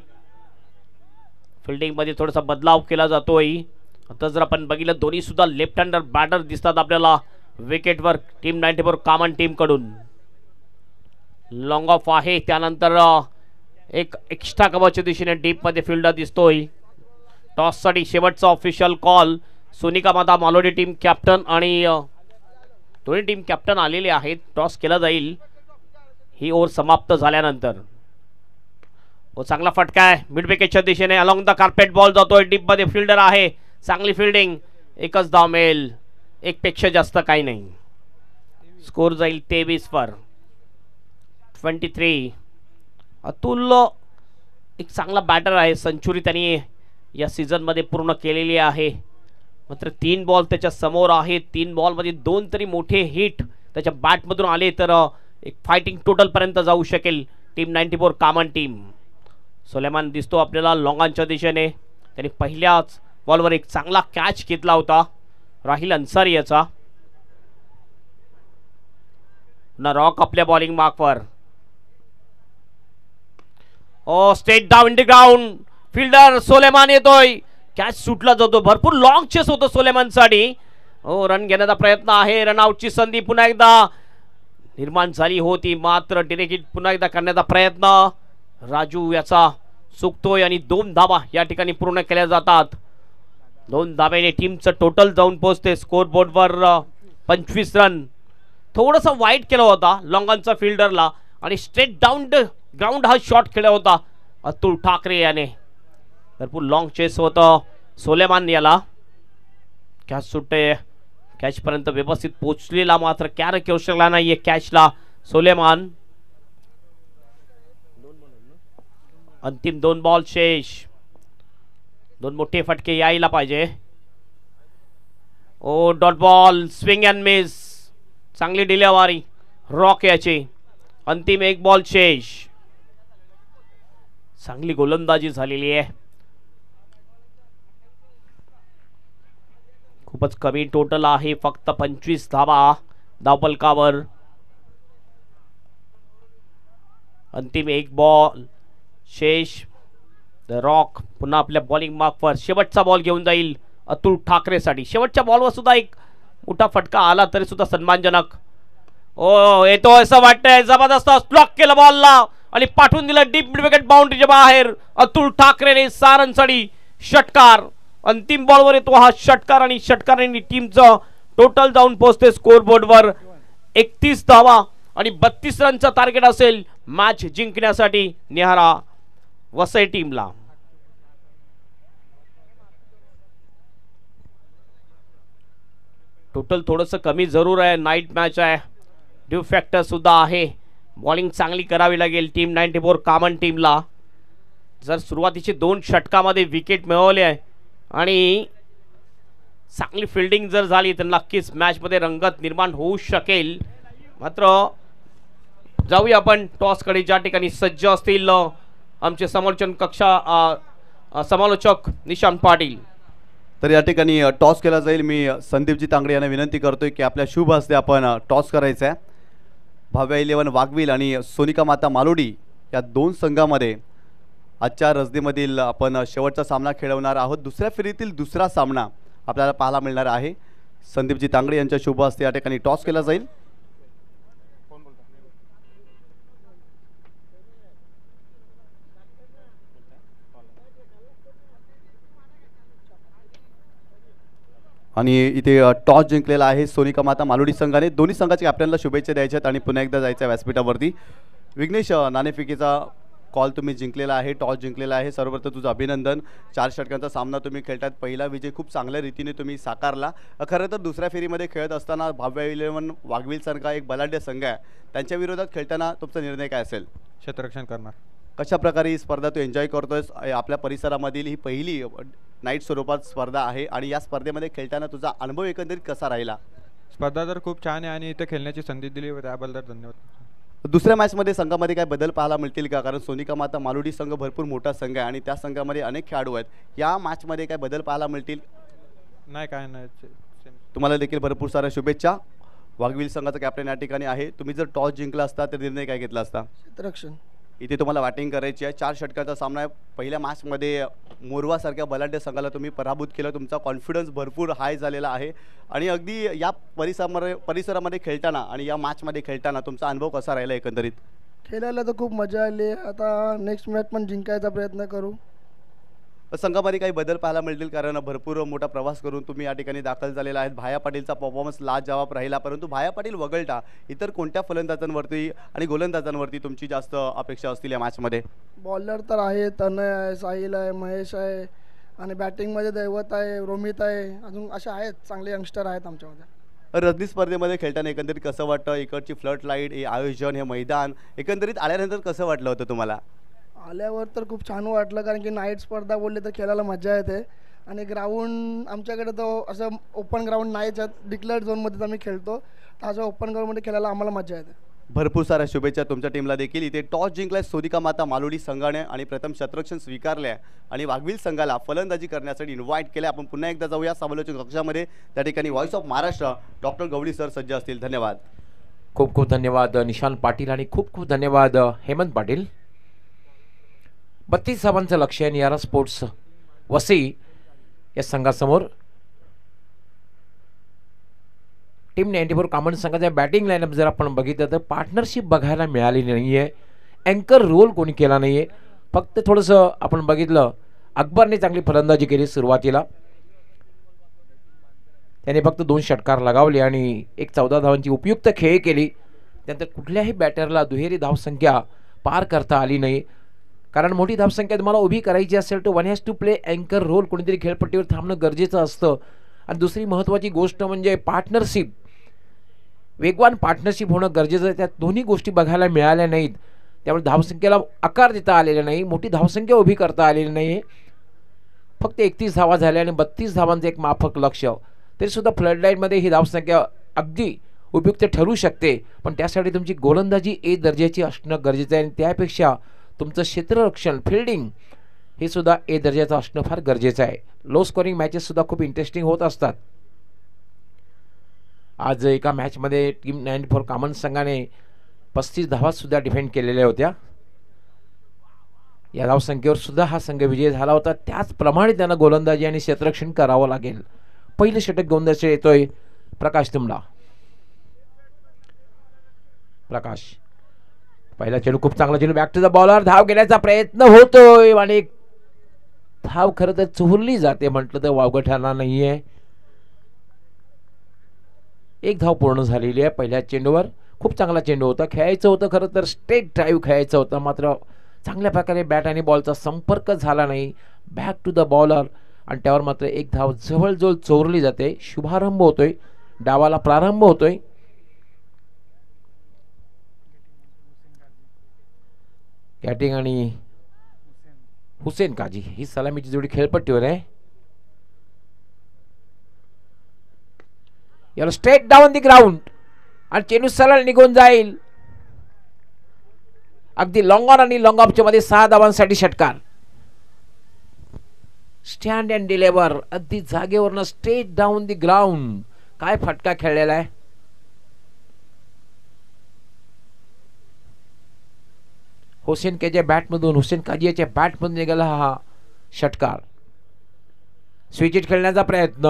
फिल्डिंग मध्ये थोडासा बदलाव केला जातोय. आता जर आपण बघितलं दोन्ही सुद्धा लेफ्ट हँडर बॅटर दिसतात आपल्याला विकेटवर टीम 94 कामन टीम कडून. लॉंग ऑफ आहे, त्यानंतर एक एक्स्ट्रा कव्हरच्या दिशेने डीप मध्ये फिल्डर दिसतोय. टॉस साठी शेवटचा ऑफिशियल कॉल. सोनिका माता मालोडी टीम कॅप्टन आणि दोन्ही टीम कॅप्टन आलेले आहेत. टॉस केला जाईल ही ओव्हर समाप्त झाल्यानंतर. चांगला फटका आहे मिड विकेटच्या दिशेने. अलॉंग द कार्पेट बॉल जातोय. डीप मध्ये फिल्डर आहे. चांगली फिल्डिंग. एकच धाव मिळेल, एक पेक्षा जास्त काही नाही. स्कोर जाईल 23 वर 23. अतुल एक चांगला बॅटर आहे. सेंचुरी त्यांनी या सीझन मध्ये पूर्ण केलेली आहे. मात्र 3 बॉल त्याच्या समोर आहेत. 3 बॉल मध्ये 2 तरी मोठे हिट त्याच्या बॅट मधून आले तर एक फायटिंग टोटल पर्यंत जाऊ शकेल टीम 94 कामन टीम. सोलेमान दिसतो आपल्याला लॉंगांच्या दिशेने. त्यांनी पहिल्याच बॉलवर एक चांगला कॅच घेतला होता राहिल अन्सारी याचा. ना रॉक आपल्या बॉलिंग मार्कवर. Oh straight down in the ground. Fielder Suleman येतोय. कॅच सुटला जातो. भरपूर लॉंग चेस होतो सोलेमान साठी. हो रन घेण्याचा प्रयत्न आहे. रनआउटची संधी पुन्हा एकदा निर्माण झाली होती, मात्र डिरेक्ट पुन्हा एकदा करण्याचा प्रयत्न राजू याचा चुकतोय आणि 2 धावा या ठिकाणी पूर्ण केल्या जातात. 2 धाब्याने टीमचं टोटल जाऊन पोहोचते स्कोर बोर्डवर 25 रन. थोडासा वाईट केला होता लॉंगांचा फिल्डरला आणि स्ट्रेट डाऊन द ग्राउंड हा शॉट खेळला होता अतुल ठाकरे याने. भरपूर लॉंग चेस होतं सोलेमान याला. कॅच सुटते. कॅच पर्यंत व्यवस्थित पोहोचलेला, मात्र कॅर घेऊ शकला नाहीये कॅचला सोलेमान. अंतिम 2 बॉल शेष. 2 मोठे फटके यायला पाहिजे. Oh dot ball. Swing and miss. चांगली डिलेवरी रॉक याची. अंतिम 1 बॉल शेष. चांगली गोलंदाजी झालेली आहे. खूपच कमी टोटल आहे, फक्त 25 धावा धावफलकावर. अंतिम 1 बॉल शेष. द रॉक पुन्हा आपल्या बॉलिंग मार्कवर. शेवटचा बॉल घेऊन जाईल अतुल ठाकरे साठी. शेवटच्या बॉलवर सुद्धा एक मोठा फटका आला तरी सुद्धा सन्मानजनक. ओ येतो असं वाटतंय. जबरदस्त ब्लॉक केला बॉलला आणि पाठवून दिला डीप मिड विकेट बाउंड्रीच्या बाहेर. अतुल ठाकरेने 6 रनसाठी षटकार. अंतिम बॉलवर येतो हा षटकार आणि षटकाराने टीमचं टोटल जाऊन पोहोचते स्कोर बोर्डवर 31 धावा आणि 32 रनचा टार्गेट असेल मॅच जिंकण्यासाठी निहारा वसई टीमला. टोटल थोडंसं कमी जरूर आहे, नाईट मॅच आहे, ड्यू फॅक्टर सुद्धा आहे. बॉलिंग चांगली करावी लागेल टीम 94 कामन टीमला. जर सुरुवातीचे 2 षटकामध्ये विकेट मिळवले आहे आणि चांगली फिल्डिंग जर झाली तर नक्कीच मॅचमध्ये रंगत निर्माण होऊ शकेल. मात्र जाऊया आपण टॉसकडे, ज्या ठिकाणी सज्ज असतील आमचे समालोचक निशांत पाटील. तर या ठिकाणी टॉस केला जाईल. मी संदीपजी तांगडे यांना विनंती करतोय की आपल्या शुभ हस्ते आपण टॉस करायचा आहे. भाव्या 11 वाघवील आणि सोनिका माता मालोडी या 2 संघामध्ये आजच्या रजनीमधील आपण शेवटचा सामना खेळवणार आहोत. दुसऱ्या फेरीतील दुसरा सामना आपल्याला पाहायला मिळणार आहे. संदीपजी तांगडे यांच्या शुभ हस्ते या ठिकाणी टॉस केला जाईल. आणि इथे टॉस जिंकलेला आहे सोनिका माता मालोडी संघाने. दोन्ही संघाच्या कॅप्टनला शुभेच्छा द्यायच्या आहेत आणि पुन्हा एकदा जायचं आहे व्यासपीठावरती. विघ्नेश, नाणेफेकीचा कॉल तुम्ही जिंकलेला आहे, टॉस जिंकलेला आहे. सर्वप्रथम तुझं अभिनंदन. 4 षटकांचा सामना तुम्ही खेळतात. पहिला विजय खूप चांगल्या रीतीने तुम्ही साकारला. खरं तर दुसऱ्या फेरीमध्ये खेळत असताना भाव्या 11 वाघवील संघ एक बलाढ्य संघ आहे, त्यांच्या विरोधात खेळताना तुमचा निर्णय काय असेल? क्षेत्ररक्षण करणार. कशा प्रकारे ही स्पर्धा तू एन्जॉय करतोयस? आपल्या परिसरामधील ही पहिली नाईट स्वरूपात स्पर्धा आहे आणि या स्पर्धेमध्ये खेळताना तुझा अनुभव एकंदरीत कसा राहिला? स्पर्धा तर खूप छान आहे आणि इथे खेळण्याची संधी दिली त्याबद्दल धन्यवाद. दुसऱ्या मॅचमध्ये संघामध्ये काय बदल पाहायला मिळतील का? कारण सोनिका माता मालोडी संघ भरपूर मोठा संघ आहे आणि त्या संघामध्ये अनेक खेळाडू आहेत. या मॅचमध्ये काय बदल पाहायला मिळतील? नाही, काय नाही. तुम्हाला देखील भरपूर साऱ्या शुभेच्छा. वाघवील संघाचा कॅप्टन या ठिकाणी आहे. तुम्ही जर टॉस जिंकला असता तर निर्णय काय घेतला असता? क्षेत्ररक्षण. इथे तुम्हाला बॅटिंग करायची आहे. 4 षटकांचा सामना आहे. पहिल्या मॅचमध्ये मोरवासारख्या बलाढ्य संघाला तुम्ही पराभूत केलं. तुमचा कॉन्फिडन्स भरपूर हाय झालेला आहे आणि अगदी या परिसरामध्ये खेळताना आणि या मॅचमध्ये खेळताना तुमचा अनुभव कसा राहिला एकंदरीत? खेळायला तर खूप मजा आली. आता नेक्स्ट मॅच पण जिंकायचा प्रयत्न करू. संघामध्ये काही बदल पाहायला मिळतील? कारण भरपूर मोठा प्रवास करून तुम्ही या ठिकाणी दाखल झालेला आहेत. भाया पाटीलचा परफॉर्मन्स लाजवाब राहिला, परंतु भाया पाटील वगळता इतर कोणत्या फलंदाजांवरती आणि गोलंदाजांवरती तुमची जास्त अपेक्षा असतील या मॅचमध्ये? बॉलर तर आहे, तनय आहे, साहिल आहे, महेश आहे आणि बॅटिंगमध्ये दैवत आहे, रोमित आहे, अजून असे आहेत चांगले यंगस्टर आहेत आमच्यामध्ये. रजनी स्पर्धेमध्ये खेळताना एकंदरीत कसं वाटतं? इकडची फ्लड लाईट, हे आयोजन, हे मैदान एकंदरीत आल्यानंतर कसं वाटलं होतं तुम्हाला? आल्यावर तर खूप छान वाटलं, कारण की नाईट स्पर्धा बोलली तर खेळायला मजा येते आणि ग्राउंड आमच्याकडे तो असं ओपन ग्राउंड नाहीच आहे. डिक्लेअर्ड झोनमध्येच आम्ही खेळतो, तर असं ओपन ग्राउंडमध्ये खेळायला आम्हाला मजा येते. भरपूर साऱ्या शुभेच्छा तुमच्या टीमला देखील. इथे टॉस जिंकलाय सोनिका माता मालोडी संघाने आणि प्रथम क्षेत्ररक्षण स्वीकारले आहे आणि वाघवील संघाला फलंदाजी करण्यासाठी इन्व्हाइट केले. आपण पुन्हा एकदा जाऊया समालोचक कक्षामध्ये. त्या ठिकाणी voice of Maharashtra doctor Gawali sir सज्ज असतील. धन्यवाद. खूप खूप धन्यवाद निशांत पाटील आणि खूप खूप धन्यवाद हेमंत पाटील. 32 धावांचं लक्ष्य आहे नियारा स्पोर्ट्स वसई या संघासमोर. टीम 94 कामन संघाच्या बॅटिंग लाईनअप जर आपण बघितलं तर पार्टनरशिप बघायला मिळाली नाही आहे. अँकर रोल कोणी केला नाही आहे. फक्त थोडंसं आपण बघितलं अकबरने चांगली फलंदाजी केली सुरुवातीला. त्याने फक्त 2 षटकार लगावले आणि एक 14 धावांची उपयुक्त खेळी केली. त्यानंतर कुठल्याही बॅटरला दुहेरी धावसंख्या पार करता आली नाही. कारण मोठी धावसंख्या तुम्हाला उभी करायची असेल तर वन हॅज टू प्ले अँकर रोल. कोणीतरी खेळपट्टीवर थांबणं गरजेचं असतं. आणि दुसरी महत्त्वाची गोष्ट म्हणजे पार्टनरशिप, वेगवान पार्टनरशिप होणं गरजेचं आहे. त्या दोन्ही गोष्टी बघायला मिळाल्या नाहीत. त्यामुळे धावसंख्येला आकार देता आलेला नाही, मोठी धावसंख्या उभी करता आलेली नाही. फक्त 31 धावा झाल्या आणि 32 धावांचं एक माफक लक्ष. तरीसुद्धा फ्लडलाईनमध्ये ही धावसंख्या अगदी उपयुक्त ठरू शकते, पण त्यासाठी तुमची गोलंदाजी ए दर्जाची असणं गरजेचं आहे आणि त्यापेक्षा तुमचं क्षेत्ररक्षण, फिल्डिंग हे सुद्धा ए दर्जाचं असणं फार गरजेचं आहे. लो स्कोरिंग मॅचेस सुद्धा खूप इंटरेस्टिंग होत असतात. आज एका मॅचमध्ये टीम 94 कामन संघाने 35 धावा सुद्धा डिफेंड केलेल्या होत्या. या धावसंख्येवर सुद्धा हा संघ विजय झाला होता. त्याचप्रमाणे त्यांना गोलंदाजी आणि क्षेत्ररक्षण करावं लागेल. पहिलं षटक गोंधळ येतोय प्रकाश तुमला. प्रकाश पहिला चेंडू खूप चांगला चेंडू, बॅक टू द बॉलर, धाव घेण्याचा प्रयत्न होतोय आणि धाव खरं तर चुरली जाते म्हटलं तर वावगं ठरणार नाहीये. एक धाव पूर्ण झालेली आहे पहिल्या चेंडूवर. खूप चांगला चेंडू होता, खेळायचं होतं खरं तर स्ट्रेट ड्राईव्ह खेळायचं होतं, मात्र चांगल्या प्रकारे बॅट आणि बॉलचा संपर्क झाला नाही. बॅक टू द बॉलर आणि त्यावर मात्र एक धाव जवळजवळ चोरली जाते. शुभारंभ होतोय डावाला प्रारंभ होतोय. कॅटिंग आणि हुसेन काजी ही सलामीची जोडी खेळपट्टीवर आहे. याला स्ट्रेट डाऊन दी ग्राउंड आणि चेंडू सरळ निघून जाईल. अगदी लॉंग ऑन आणि लॉंग ऑफच्या मध्ये 6 धावांसाठी षटकार. स्टँड अँड डिलेव्हर अगदी जागेवरनं स्ट्रेट डाऊन दी ग्राउंड. काय फटका खेळलेला आहे. हुसेन केच्या बॅटमधून हुसेन काजियाच्या बॅटमधून निघाला हा षटकार. स्विच हिट खेळण्याचा प्रयत्न.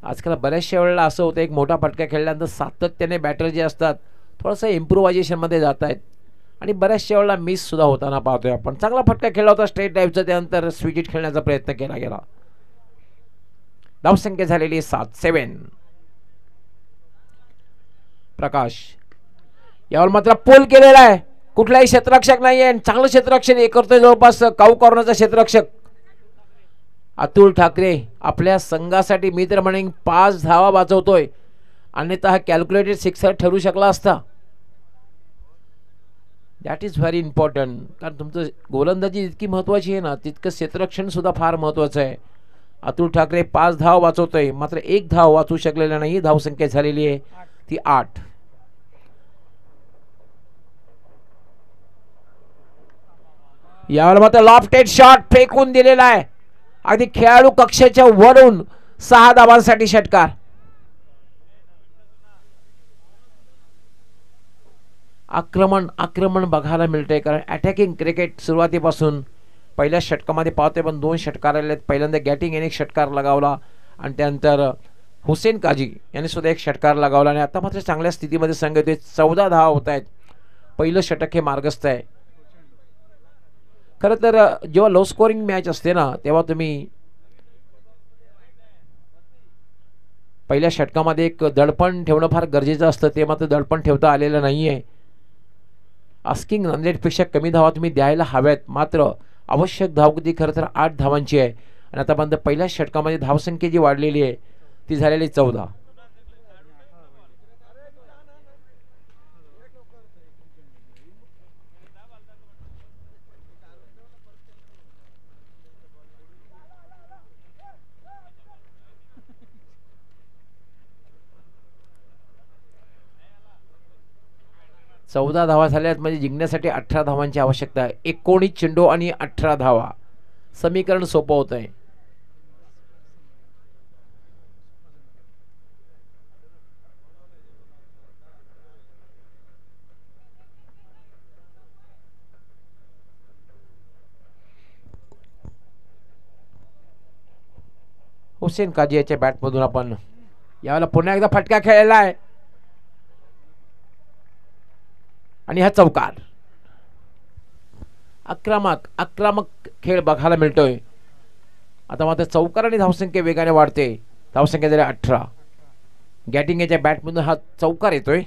आजकाल बऱ्याचशा वेळेला असं होतं एक मोठा फटका खेळल्यानंतर सातत्याने बॅटर जे असतात थोडंसं इम्प्रोव्हायझेशनमध्ये जात आहेत आणि बऱ्याचशा वेळेला मिस सुद्धा होताना पाहतोय आपण. चांगला फटका खेळला होता स्ट्रेट ड्राईव्हचा. त्यानंतर स्विच हिट खेळण्याचा प्रयत्न केला गेला. धावसंख्या झालेली 7-7. प्रकाश यावर मात्र पोल केलेला आहे. कुठलाही क्षेत्ररक्षक नाही आहे. चांगलं क्षेत्ररक्षण हे करतोय जवळपास काऊ कॉर्नरचा क्षेत्ररक्षक अतुल ठाकरे. आपल्या संघासाठी मी तर म्हणेन 5 धावा वाचवतोय. अन्यथा हा कॅल्क्युलेटेड सिक्सर ठरू शकला असता. That is very important. कारण तुमचं गोलंदाजी जितकी महत्त्वाची आहे ना तितकं क्षेत्ररक्षण सुद्धा फार महत्त्वाचं आहे. अतुल ठाकरे 5 धाव वाचवतोय मात्र 1 धाव वाचू शकलेला नाही. धावसंख्या झालेली आहे ती 8. यावर मात्र लॉफ्टेड शॉट फेकून दिलेला आहे. अगदी खेळाडू कक्षाच्या वरून 6 धावांसाठी षटकार. आक्रमण बघायला मिळतंय. कारण अटॅकिंग क्रिकेट सुरुवातीपासून पहिल्या षटकामध्ये पाहतोय पण 2 षटकार आले. पहिल्यांदा गॅटिंग याने एक षटकार लगावला आणि त्यानंतर हुसेन काजी यांनी सुद्धा एक षटकार लगावला आणि आता मात्र चांगल्या स्थितीमध्ये संघ येतोय. 14 धावा होत आहेत. पहिलं षटक हे मार्गस्थ आहे. खरं तर जेव्हा लो स्कोरिंग मॅच असते ना तेव्हा तुम्ही पहिल्या षटकामध्ये एक दडपण ठेवणं फार गरजेचं असतं. ते मात्र दडपण ठेवता आलेलं नाही आहे. आस्किंग रन रेटपेक्षा कमी धावा तुम्ही द्यायला हव्यात. मात्र आवश्यक धावगती खरं तर 8 धावांची आहे आणि आतापर्यंत पहिल्या षटकामध्ये धावसंख्या जी वाढलेली आहे ती झालेली 14. चौदा धावा झाल्यात म्हणजे जिंकण्यासाठी 18 धावांची आवश्यकता आहे. 19 चेंडू आणि 18 धावा. समीकरण सोपं होत आहे. हुसेन काजी याच्या बॅटमधून आपण यावेळेला पुन्हा एकदा फटका खेळलेला आहे आणि हा चौकार. आक्रमक खेळ बघायला मिळतोय. आता मात्र चौकार आणि धावसंख्या वेगाने वाढते. धावसंख्या झाली 18. गॅटिंग याच्या बॅटमधून हा चौकार येतोय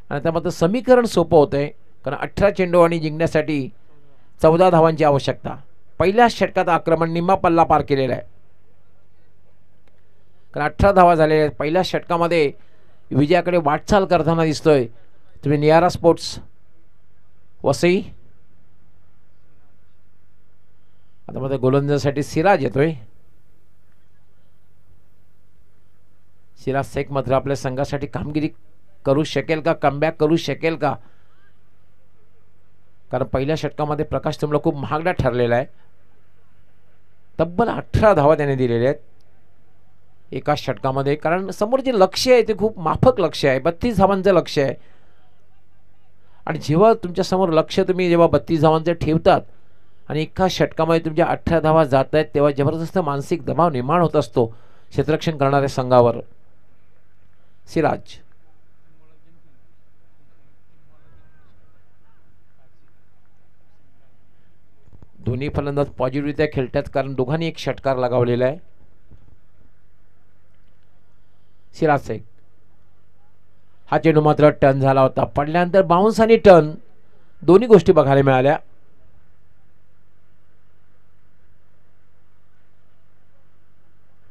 आणि आता मात्र समीकरण सोपं होतंय कारण 18 चेंडू आणि जिंकण्यासाठी 14 धावांची आवश्यकता. पहिल्या षटकात आक्रमण निम्मा पल्ला पार केलेला आहे कारण 18 धावा झालेल्या आहेत. पहिल्या षटकामध्ये विजयाकडे वाटचाल करताना दिसतोय. तुम्ही नियारा स्पोर्ट्स वसई. आता मध्ये गोलंदाजीसाठी सिराज येतोय. सिराज शेख मात्र आपल्या संघासाठी कामगिरी करू शकेल का, कमबॅक करू शकेल का? कारण पहिल्या षटकामध्ये प्रकाश तुमला खूप महागडा ठरलेला आहे. तब्बल 18 धावा त्याने दिलेल्या आहेत एका षटकामध्ये. कारण समोर जे लक्ष्य आहे ते खूप माफक लक्ष्य आहे. 32 धावांचं लक्ष्य आहे आणि जेव्हा तुमच्या समोर लक्ष्य तुम्ही जेव्हा 32 धावांचं ठेवतात आणि एका षटकामध्ये तुमच्या 18 धावा जात आहेत तेव्हा जबरदस्त मानसिक दबाव निर्माण होत असतो क्षेत्ररक्षण करणाऱ्या संघावर. सिराज दोन्ही फलंदाज पॉझिटिव्हरित्या खेळतात कारण दोघांनी एक षटकार लगावलेला आहे. सिराज शेख हा चेंडू मात्र टर्न झाला होता. पडल्यानंतर बाउन्स आणि टर्न दोन्ही गोष्टी बघायला मिळाल्या.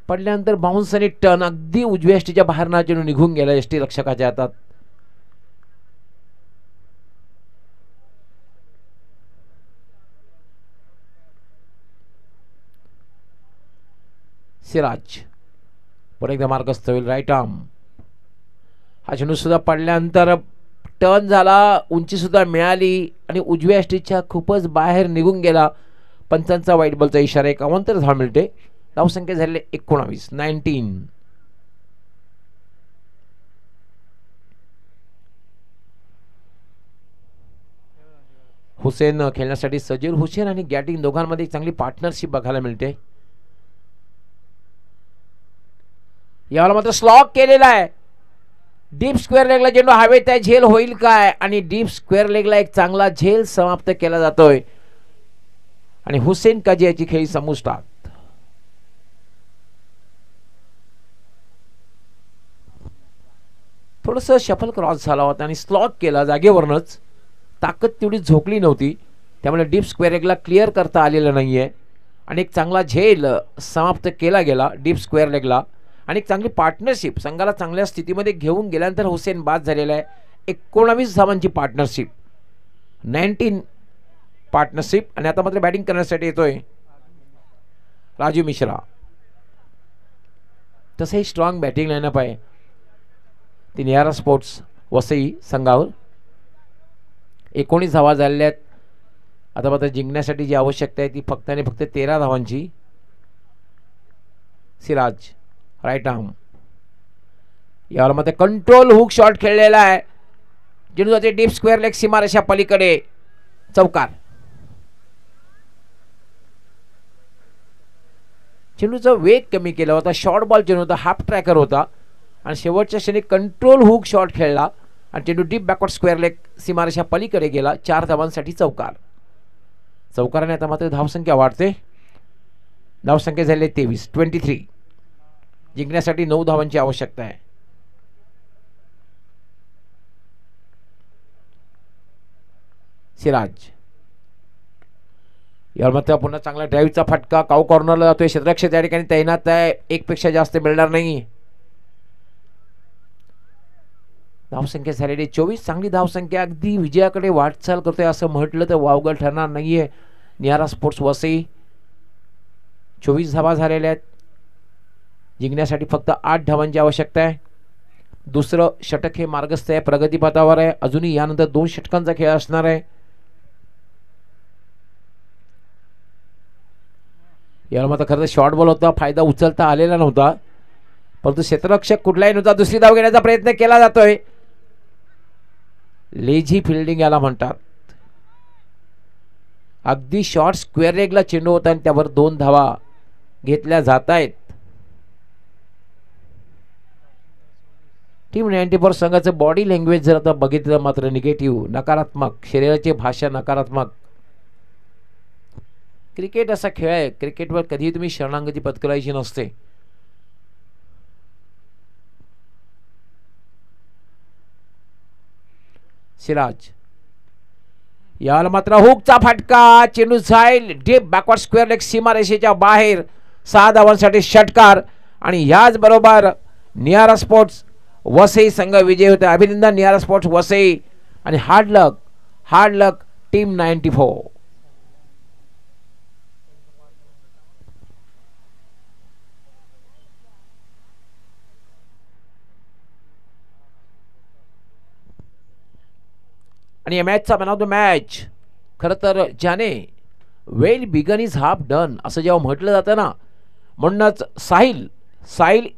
पडल्यानंतर बाउन्स आणि टर्न अगदी उजव्या एसटीच्या बाहेर चेंडू निघून गेला एसटी रक्षकाच्या हातात. सिराज पुढे एकदा मार्गस्थ होईल. Right arm. हा चेंडू सुद्धा पडल्यानंतर टर्न झाला, उंची सुद्धा मिळाली आणि उजव्या एसटीच्या खूपच बाहेर निघून गेला. पंचांचा वाईट बॉलचा इशारा. 51 धाव मिळते. धावसंख्या झालेले 19. हुसेन खेळण्यासाठी सजीर. हुसेन आणि गॅटिंग दोघांमध्ये चांगली पार्टनरशिप बघायला मिळते. याला मात्र स्लॉक केलेला आहे. डीप स्क्वेअर लेगला चेंडू हवेत आहे. झेल होईल काय? आणि डीप स्क्वेअर लेगला एक चांगला झेल समाप्त केला जातोय आणि हुसेन काजी याची खेळी समुष्टात. थोडस शफल क्रॉस झाला होता आणि स्लॉक केला जागेवरनच. ताकद तेवढी झोकली नव्हती, त्यामुळे डीप स्क्वेअर लेगला क्लिअर करता आलेलं नाहीये आणि एक चांगला झेल समाप्त केला गेला डीप स्क्वेअर लेगला. आणि एक चांगली पार्टनरशिप संघाला चांगल्या स्थितीमध्ये घेऊन गेल्यानंतर हुसेन बाद झालेला आहे. 19 धावांची पार्टनरशिप, 19 पार्टनरशिप. आणि आता मात्र बॅटिंग करण्यासाठी येतोय राजू मिश्रा. तसंही स्ट्रॉंग बॅटिंग लाईनअप आहे ती नियारा स्पोर्ट्स वसई संघावर. 19 धावा झालेल्या आहेत. आता मात्र जिंकण्यासाठी जी आवश्यकता आहे ती फक्त आणि फक्त 13 धावांची. Siraj right arm. यावर मध्ये कंट्रोल हुक शॉट खेळलेला आहे. चेंडू जाते डीप स्क्वेअर लेग सीमारेषा पलीकडे. चौकार. चेंडूचा वेग कमी केला होता. शॉर्ट बॉल चेंडू होता, हाफ ट्रॅकर होता आणि शेवटच्या क्षणी कंट्रोल हुक शॉट खेळला आणि चेंडू डीप बॅकवर्ड स्क्वेअर लेग सीमारेषा पलीकडे गेला. 4 धावांसाठी चौकार. चौकाराने आता मात्र धावसंख्या वाढते. धावसंख्या झाली 23. जिंकण्यासाठी 9 धावांची आवश्यकता आहे. सिराज यावर मात्र पुन्हा चांगला ड्राईव्हचा फटका. काऊ कॉर्नरला जातोय. क्षेत्ररक्षक त्या ठिकाणी तैनात आहे. 1 पेक्षा जास्त मिळणार नाही. धावसंख्या झालेली 24. चांगली धावसंख्या, अगदी विजयाकडे वाटचाल करतोय असं म्हटलं तर वावगं ठरणार नाहीये. नियारा स्पोर्ट्स वसई 24 धावा झालेल्या आहेत. जिंकण्यासाठी फक्त 8 धावांची आवश्यकता आहे. दुसरं षटक हे मार्गस्थ आहे, प्रगतीपथावर आहे. अजूनही यानंतर 2 षटकांचा खेळ असणार आहे. याला मात्र खरं तर शॉर्ट बॉल होता, फायदा उचलता आलेला नव्हता, परंतु क्षेत्ररक्षक कुठलाही नव्हता. दुसरी धाव घेण्याचा प्रयत्न केला जातोय. लेझी फिल्डिंग याला म्हणतात. अगदी शॉर्ट स्क्वेअर लेगला चेंडू होता आणि त्यावर 2 धावा घेतल्या जात आहेत. टीम 94 संघाचं बॉडी लँग्वेज जर आता बघितलं मात्र निगेटिव्ह, नकारात्मक, शरीराची भाषा नकारात्मक. क्रिकेट असा खेळ आहे, क्रिकेटवर कधीही तुम्ही शरणागती पत्करायची नसते. सिराज याला मात्र हुकचा फटका. चेंडू जाईल डीप बॅकवर्ड स्क्वेअर लेग सीमारेषेच्या बाहेर. 6 धावांसाठी षटकार आणि याच बरोबर नियारा स्पोर्ट्स वसई संघ विजय होते. अभिनंदन नियारा स्पोर्ट्स वसई आणि हार्ड लक टीम 94. आणि या मॅचचा मॅन ऑफ द मॅच खरं तर ज्याने well begun is half done असं जेव्हा म्हटलं जातं ना, म्हणूनच साहिल